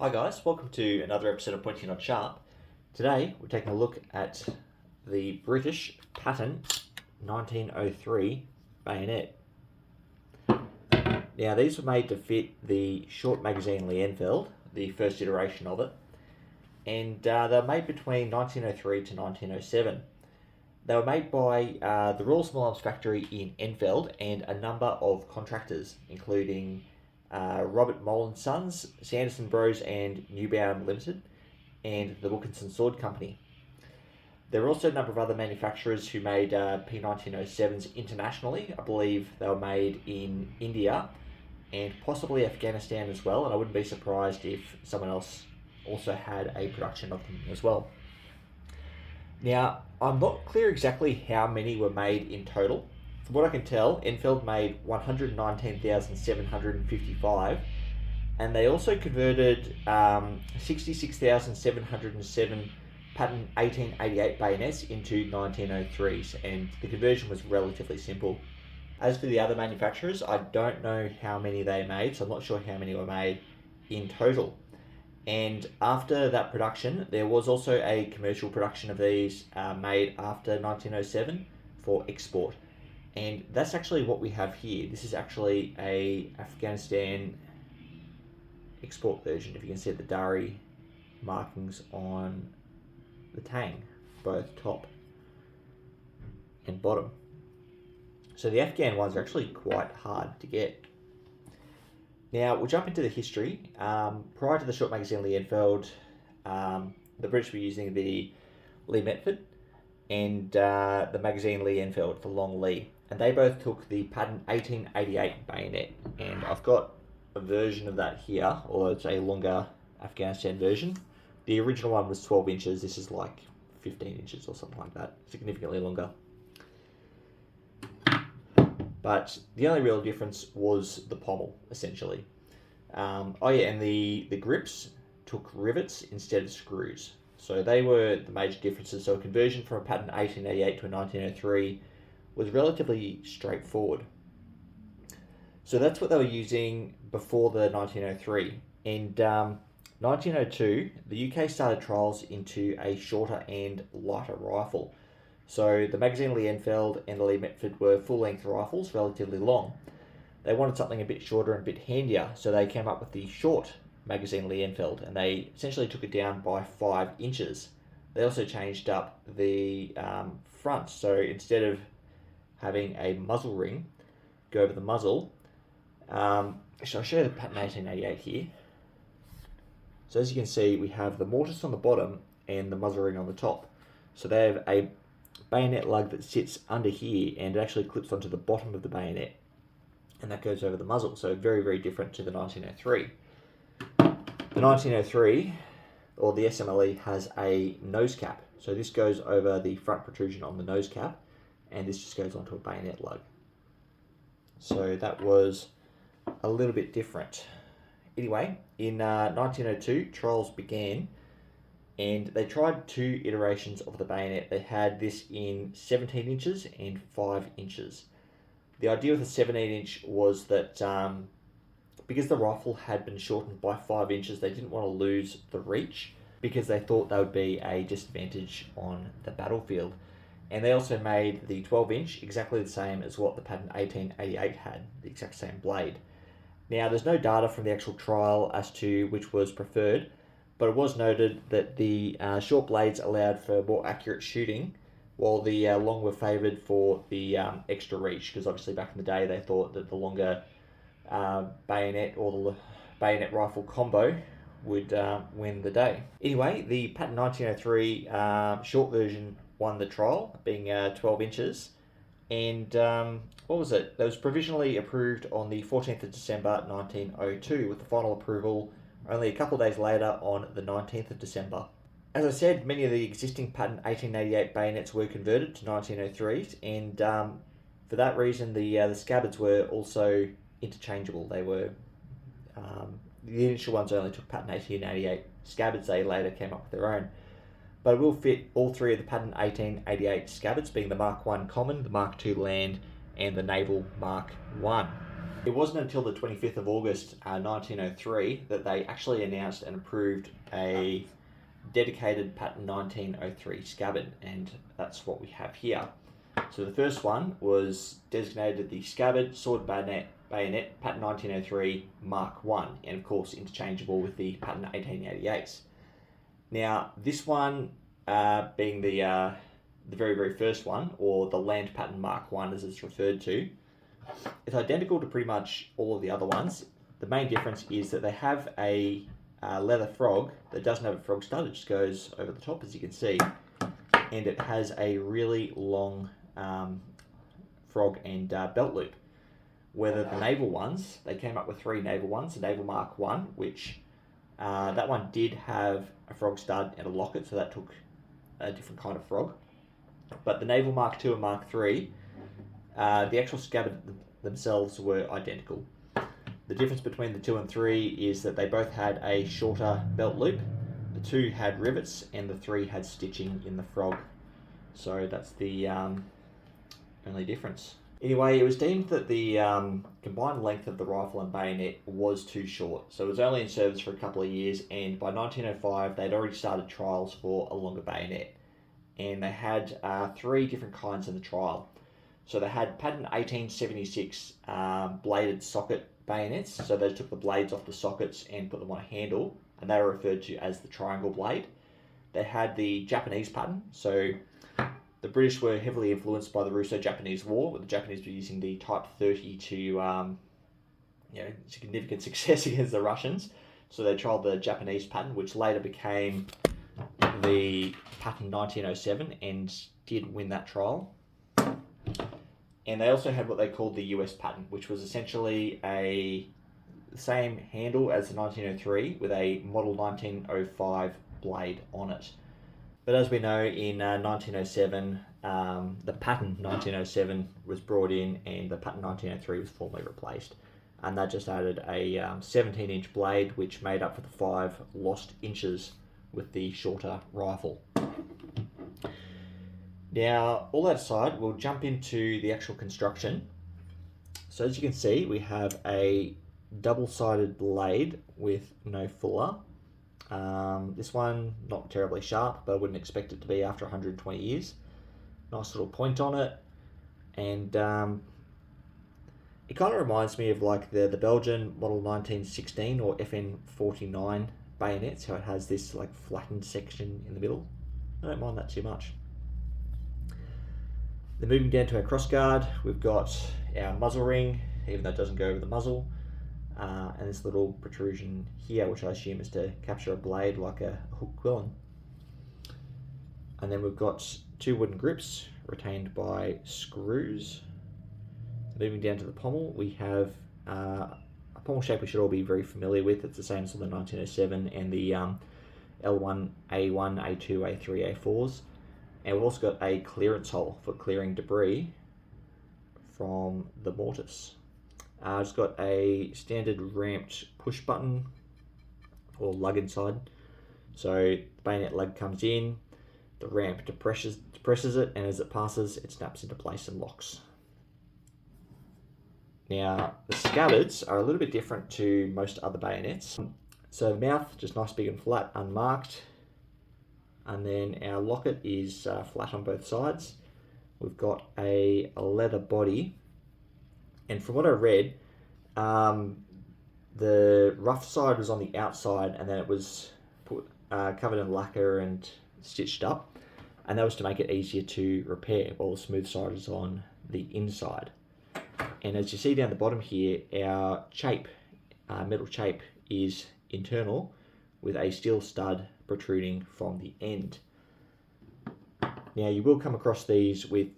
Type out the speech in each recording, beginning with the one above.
Hi guys, welcome to another episode of Pointing Not Sharp. Today we're taking a look at the British patent 1903 bayonet. Now these were made to fit the short magazine Lee-Enfield, the first iteration of it, and they were made between 1903 to 1907. They were made by the Royal Small Arms Factory in Enfield and a number of contractors, including Robert Moll & Sons, Sanderson Bros and Newbound Limited, and the Wilkinson Sword Company. There were also a number of other manufacturers who made P1907s internationally. I believe they were made in India and possibly Afghanistan as well, and I wouldn't be surprised if someone else also had a production of them as well. Now, I'm not clear exactly how many were made in total. From what I can tell, Enfield made 119,755, and they also converted 66,707 patent 1888 bayonets into 1903s, and the conversion was relatively simple. As for the other manufacturers, I don't know how many they made, so I'm not sure how many were made in total. And after that production, there was also a commercial production of these made after 1907 for export. And that's actually what we have here. This is actually a Afghanistan export version. If you can see the Dari markings on the tang, both top and bottom. So the Afghan ones are actually quite hard to get. Now we'll jump into the history. Prior to the short magazine Lee-Enfield, the British were using the Lee Metford and the magazine Lee-Enfield for Long Lee, and they both took the patent 1888 bayonet. And I've got a version of that here, or it's a longer Afghanistan version. The original one was 12 inches. This is like 15 inches or something like that, significantly longer. But the only real difference was the pommel, essentially. And the grips took rivets instead of screws. So they were the major differences. So a conversion from a patent 1888 to a 1903 was relatively straightforward. So that's what they were using before the 1903. In 1902, the UK started trials into a shorter and lighter rifle. So the magazine Lee-Enfield and the Lee Metford were full-length rifles, relatively long. They wanted something a bit shorter and a bit handier, so they came up with the short magazine Lee-Enfield, and they essentially took it down by 5 inches. They also changed up the front, so instead of having a muzzle ring go over the muzzle, I'll show you the patent 1888 here. So as you can see, we have the mortise on the bottom and the muzzle ring on the top. So they have a bayonet lug that sits under here and it actually clips onto the bottom of the bayonet, and that goes over the muzzle. So very, very different to the 1903. The 1903, or the SMLE, has a nose cap. So this goes over the front protrusion on the nose cap, and this just goes onto a bayonet lug. So that was a little bit different. Anyway, in 1902, trials began, and they tried 2 iterations of the bayonet. They had this in 17 inches and 5 inches. The idea with the 17-inch was that because the rifle had been shortened by 5 inches, they didn't want to lose the reach, because they thought that would be a disadvantage on the battlefield. And they also made the 12-inch exactly the same as what the patent 1888 had, the exact same blade. Now, there's no data from the actual trial as to which was preferred, but it was noted that the short blades allowed for more accurate shooting, while the long were favoured for the extra reach, because obviously back in the day they thought that the longer bayonet or the bayonet rifle combo would win the day. Anyway, the patent 1903 short version won the trial, being 12 inches, and what was it? That was provisionally approved on the 14th of December 1902, with the final approval only a couple of days later on the 19th of December. As I said, many of the existing patent 1888 bayonets were converted to 1903s, and for that reason the scabbards were also interchangeable. They were the initial ones only took patent 1888 scabbards. They later came up with their own, but it will fit all 3 of the patent 1888 scabbards, being the Mark I Common, the Mark II Land, and the Naval Mark I. It wasn't until the 25th of August 1903 that they actually announced and approved a dedicated patent 1903 scabbard, and that's what we have here. So the first one was designated the Scabbard Sword Bayonet Patent 1903 Mark 1, and of course interchangeable with the Patent 1888. Now this one being the very, very first one, or the Land Patent Mark 1 as it's referred to, it's identical to pretty much all of the other ones. The main difference is that they have a leather frog that doesn't have a frog stud, it just goes over the top as you can see, and it has a really long frog and belt loop. Whether the naval ones, they came up with 3 naval ones, the Naval Mark 1, which that one did have a frog stud and a locket, so that took a different kind of frog. But the Naval Mark 2 and Mark 3, the actual scabbard themselves were identical. The difference between the 2 and 3 is that they both had a shorter belt loop. The 2 had rivets and the 3 had stitching in the frog. So that's the only difference. Anyway, it was deemed that the combined length of the rifle and bayonet was too short, so it was only in service for a couple of years, and by 1905 they'd already started trials for a longer bayonet, and they had 3 different kinds in the trial. So they had patent 1876 bladed socket bayonets, so they took the blades off the sockets and put them on a handle, and they were referred to as the triangle blade. They had the Japanese pattern, so the British were heavily influenced by the Russo-Japanese War, where the Japanese were using the Type 30 to significant success against the Russians. So they trialled the Japanese pattern, which later became the patent 1907 and did win that trial. And they also had what they called the US patent, which was essentially the same handle as the 1903 with a model 1905 blade on it. But as we know, in 1907, the patent 1907 was brought in and the patent 1903 was formally replaced. And that just added a 17-inch blade, which made up for the 5 lost inches with the shorter rifle. Now, all that aside, we'll jump into the actual construction. So as you can see, we have a double-sided blade with no fuller. This one, not terribly sharp, but I wouldn't expect it to be after 120 years. Nice little point on it. And it kind of reminds me of like the Belgian model 1916 or FN49 bayonets, how it has this like flattened section in the middle. I don't mind that too much. Then moving down to our crossguard, we've got our muzzle ring, even though it doesn't go over the muzzle. And this little protrusion here, which I assume is to capture a blade like a hook quillon. And then we've got 2 wooden grips retained by screws. Moving down to the pommel, we have a pommel shape we should all be very familiar with. It's the same as the 1907 and the L1, A1, A2, A3, A4s. And we've also got a clearance hole for clearing debris from the mortise. It's got a standard ramped push button or lug inside. So the bayonet lug comes in, the ramp depresses it, and as it passes, it snaps into place and locks. Now, the scabbards are a little bit different to most other bayonets. So the mouth, just nice, big and flat, unmarked. And then our locket is flat on both sides. We've got a leather body. And from what I read, the rough side was on the outside, and then it was covered in lacquer and stitched up. And that was to make it easier to repair, while the smooth side is on the inside. And as you see down the bottom here, our chape, metal chape, is internal with a steel stud protruding from the end. Now you will come across these with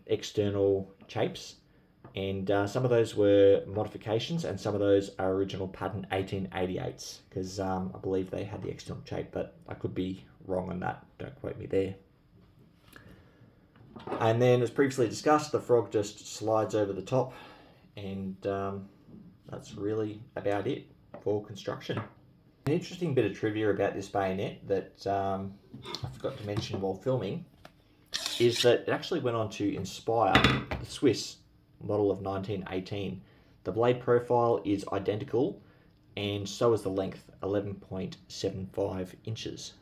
external chapes, and some of those were modifications and some of those are original patent 1888s, because I believe they had the external chape, but I could be wrong on that, don't quote me there. And then, as previously discussed, the frog just slides over the top, and that's really about it for construction. An interesting bit of trivia about this bayonet that I forgot to mention while filming is that it actually went on to inspire the Swiss model of 1918. The blade profile is identical, and so is the length, 11.75 inches.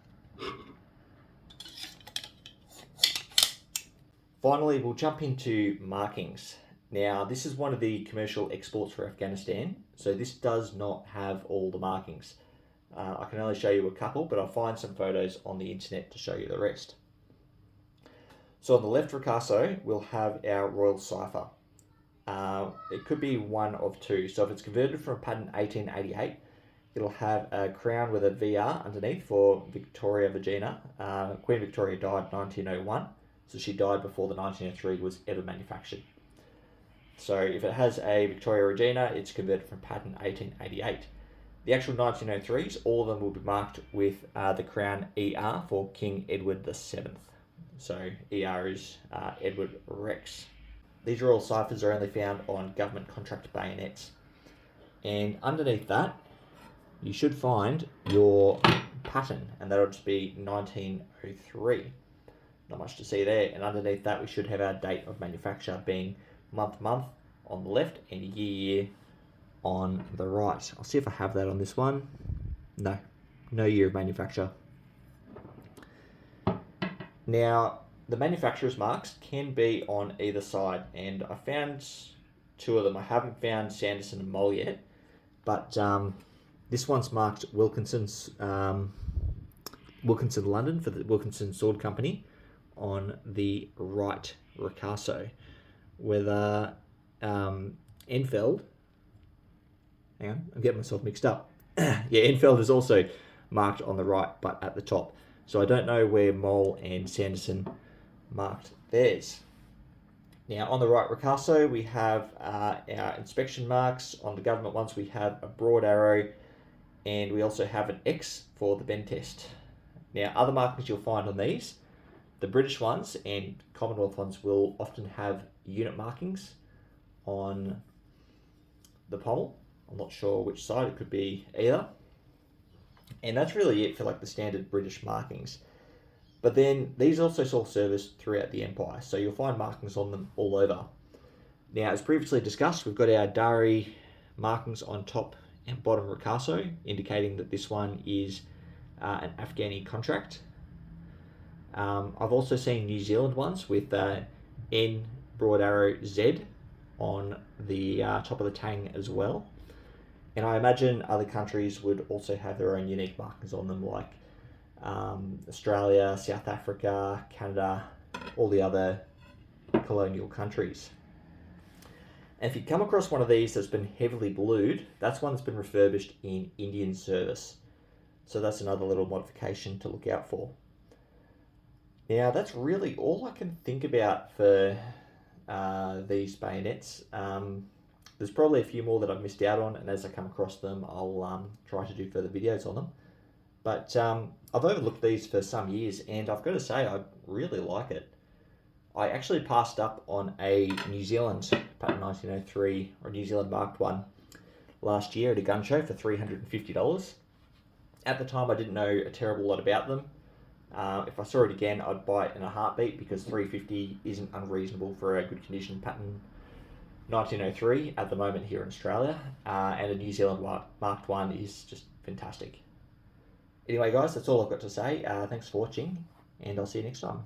Finally, we'll jump into markings. Now, this is one of the commercial exports for Afghanistan, so this does not have all the markings. I can only show you a couple, but I'll find some photos on the internet to show you the rest. So on the left ricasso, we'll have our royal cipher. It could be one of two. So if it's converted from patent 1888, it'll have a crown with a VR underneath for Victoria Regina. Queen Victoria died 1901, so she died before the 1903 was ever manufactured. So if it has a Victoria Regina, it's converted from patent 1888. The actual 1903s, all of them will be marked with the crown ER for King Edward VII. So ER is Edward Rex. These royal ciphers are only found on government contract bayonets. And underneath that, you should find your pattern, and that'll just be 1903. Not much to see there. And underneath that, we should have our date of manufacture being month on the left and year on the right. I'll see if I have that on this one. No year of manufacture. Now, the manufacturer's marks can be on either side, and I found two of them. I haven't found Sanderson and Mole yet, but this one's marked Wilkinson's Wilkinson London for the Wilkinson Sword Company on the right ricasso, with Enfeld. Hang on, I'm getting myself mixed up. Yeah, Enfeld is also marked on the right, but at the top. So I don't know where Mole and Sanderson marked theirs. Now on the right ricasso, we have our inspection marks. On the government ones, we have a broad arrow, and we also have an X for the bend test. Now other markings you'll find on these, the British ones and Commonwealth ones will often have unit markings on the pommel. I'm not sure which side, it could be either. And that's really it for like the standard British markings. But then these also saw service throughout the empire, so you'll find markings on them all over. Now, as previously discussed, we've got our Dari markings on top and bottom ricasso, indicating that this one is an Afghani contract. I've also seen New Zealand ones with N broad arrow Z on the top of the tang as well. And I imagine other countries would also have their own unique markings on them, like Australia, South Africa, Canada, all the other colonial countries. And if you come across one of these that's been heavily blued, that's one that's been refurbished in Indian service. So that's another little modification to look out for. Now, that's really all I can think about for these bayonets. There's probably a few more that I've missed out on, and as I come across them, I'll try to do further videos on them. But I've overlooked these for some years, and I've got to say, I really like it. I actually passed up on a New Zealand patent 1903, or New Zealand marked one, last year at a gun show for $350. At the time, I didn't know a terrible lot about them. If I saw it again, I'd buy it in a heartbeat, because $350 isn't unreasonable for a good condition patent 1903 at the moment here in Australia, and a New Zealand marked one is just fantastic. Anyway guys, that's all I've got to say. Thanks for watching, and I'll see you next time.